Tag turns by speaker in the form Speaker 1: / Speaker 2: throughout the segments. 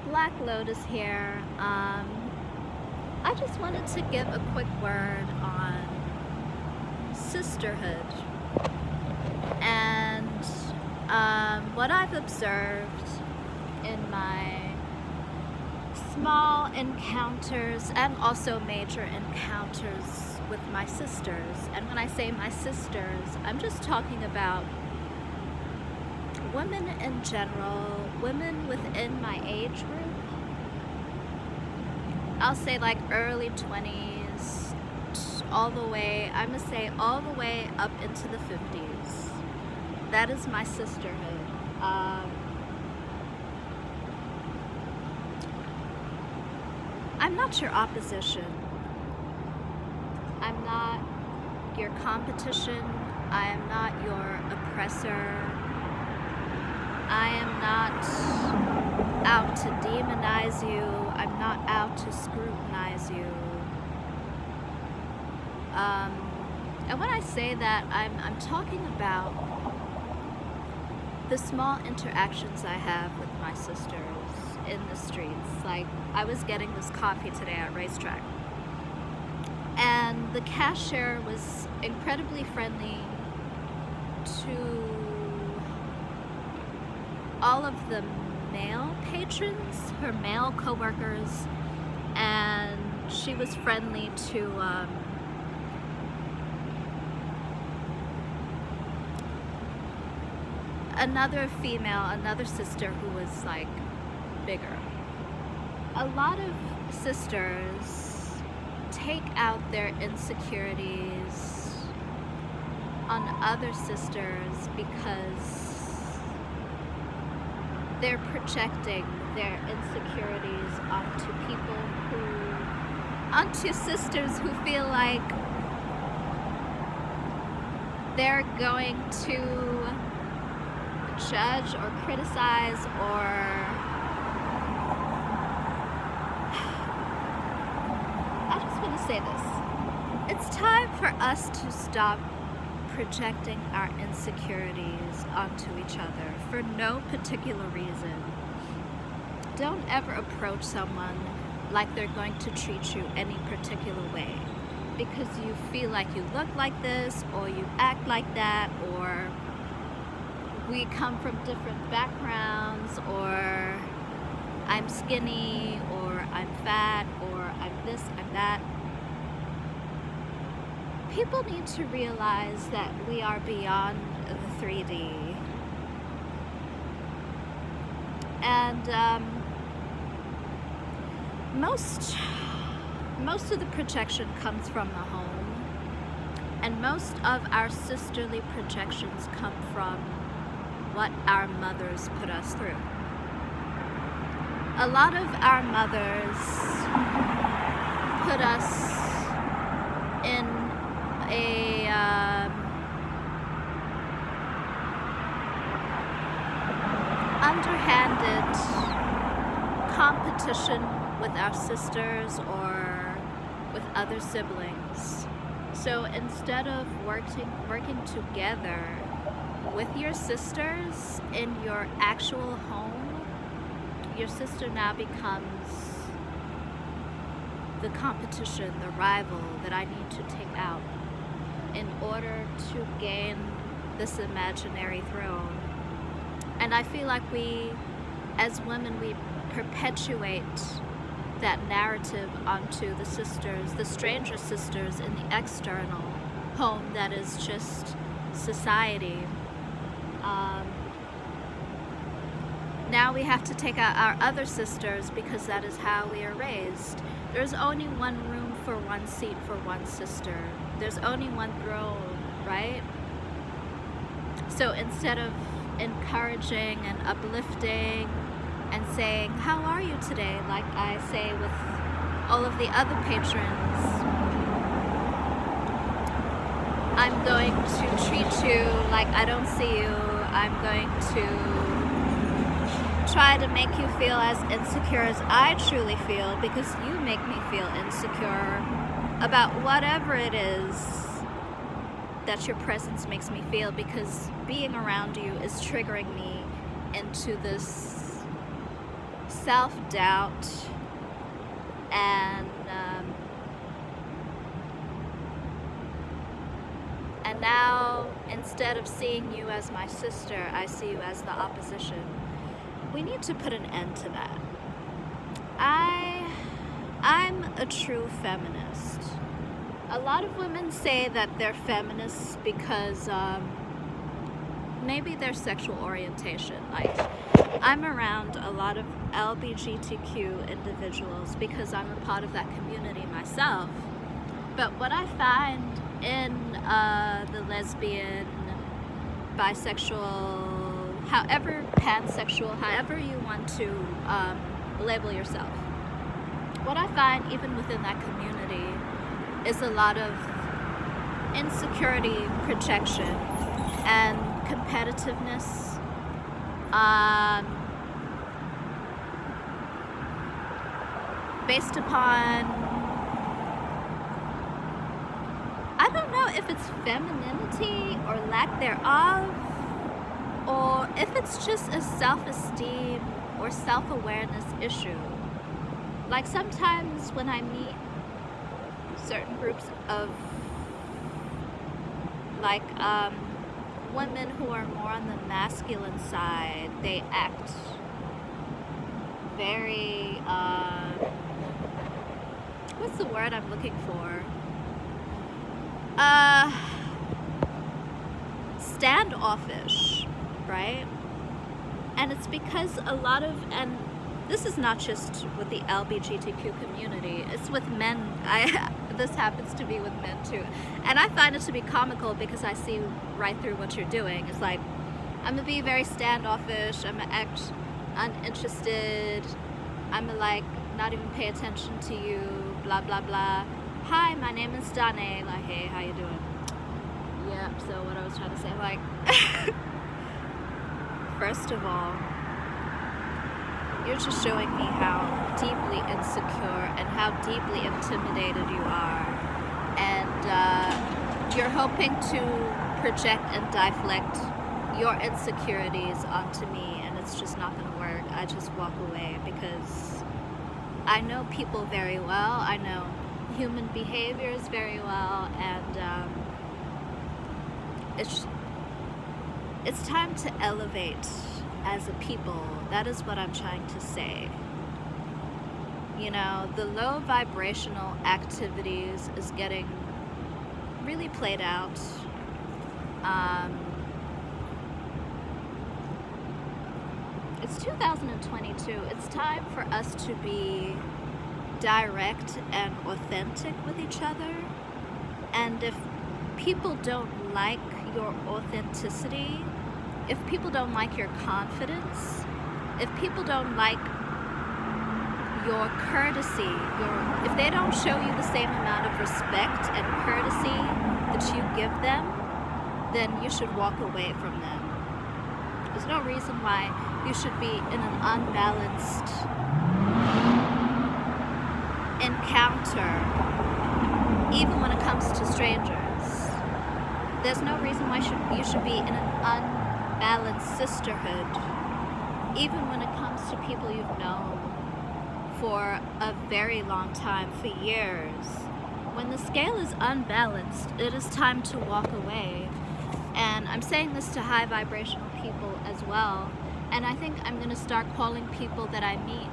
Speaker 1: Black Lotus here. I just wanted to give a quick word on sisterhood and what I've observed in my small encounters and also major encounters with my sisters. And when I say my sisters, I'm just talking about women in general, women within my age group. I'll say like early 20s, all the way, I'm gonna say all the way up into the 50s. That is my sisterhood. I'm not your opposition. I'm not your competition. I am not your oppressor. I am not out to demonize you. I'm not out to scrutinize you. And when I say that, I'm talking about the small interactions I have with my sisters in the streets. Like, I was getting this coffee today at Racetrack, and the cashier was incredibly friendly to all of the male patrons, her male co-workers, and she was friendly to another sister who was like bigger. A lot of sisters take out their insecurities on other sisters because they're projecting their insecurities onto sisters who feel like they're going to judge or criticize or I just want to say this. It's time for us to stop projecting our insecurities onto each other for no particular reason. Don't ever approach someone like they're going to treat you any particular way because you feel like you look like this or you act like that, or we come from different backgrounds, or I'm skinny, or I'm fat, or I'm this, I'm that. People need to realize that we are beyond the 3D. And most of the projection comes from the home, and most of our sisterly projections come from what our mothers put us through. A lot of our mothers put us in a underhanded competition with our sisters or with other siblings. So instead of working together with your sisters in your actual home, your sister now becomes the competition, the rival that I need to take out in order to gain this imaginary throne. And I feel like we, as women, we perpetuate that narrative onto the sisters, the stranger sisters in the external home that is just society. Now we have to take out our other sisters because that is how we are raised. There's only one room for one seat for one sister. There's only one throne, right? So instead of encouraging and uplifting and saying, how are you today, like I say with all of the other patrons, I'm going to treat you like I don't see you. I'm going to try to make you feel as insecure as I truly feel because you make me feel insecure about whatever it is that your presence makes me feel, because being around you is triggering me into this self-doubt, and now, instead of seeing you as my sister, I see you as the opposition. We need to put an end to that. I'm a true feminist. A lot of women say that they're feminists because maybe their sexual orientation. Like, I'm around a lot of LGBTQ individuals because I'm a part of that community myself. But what I find in the lesbian, bisexual, however, pansexual, however you want to label yourself, what I find even within that community is a lot of insecurity, projection, and competitiveness. Based upon, I don't know if it's femininity or lack thereof, or if it's just a self-esteem or self-awareness issue. Like, sometimes when I meet certain groups of like women who are more on the masculine side, they act very what's the word I'm looking for? Standoffish, right? And it's because a lot of, and this is not just with the LGBTQ community, it's with men. This happens to be with men too. And I find it to be comical because I see right through what you're doing. It's like, I'm gonna be very standoffish, I'm gonna act uninterested, I'm gonna like not even pay attention to you, blah blah blah. Hi, my name is Dane. Like, hey, how you doing? Yep, so what I was trying to say, like, first of all, you're just showing me how deeply insecure and how deeply intimidated you are. And you're hoping to project and deflect your insecurities onto me, and it's just not going to work. I just walk away because I know people very well. I know human behaviors very well, and it's time to elevate as a people. That is what I'm trying to say. You know, the low vibrational activities is getting really played out. It's 2022. It's time for us to be direct and authentic with each other. And if people don't like your authenticity, if people don't like your confidence, if people don't like your courtesy, if they don't show you the same amount of respect and courtesy that you give them, then you should walk away from them. There's no reason why you should be in an unbalanced encounter, even when it comes to strangers. There's no reason why you should be in an unbalanced sisterhood, even when it comes to people you've known for a very long time, for years. When the scale is unbalanced, it is time to walk away. And I'm saying this to high vibrational people as well. And I think I'm going to start calling people that I meet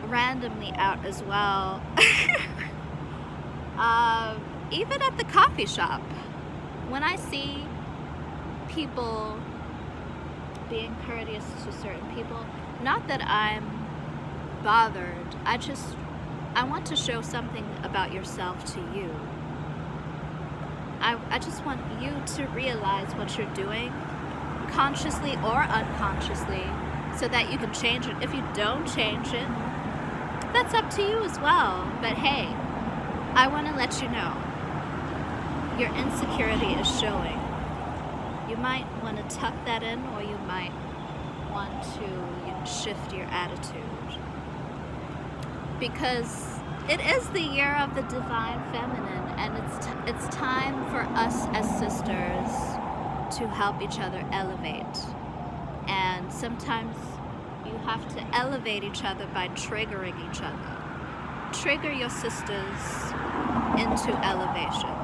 Speaker 1: randomly out as well. Even at the coffee shop, when I see people being courteous to certain people, not that I'm bothered, I want to show something about yourself to you. I just want you to realize what you're doing, consciously or unconsciously, so that you can change it. If you don't change it, that's up to you as well. But hey, I want to let you know, your insecurity is showing. You might want to tuck that in, or you might want to shift your attitude. Because it is the year of the divine feminine, and it's time for us as sisters to help each other elevate. And sometimes You have to elevate each other by triggering each other. Trigger your sisters into elevation.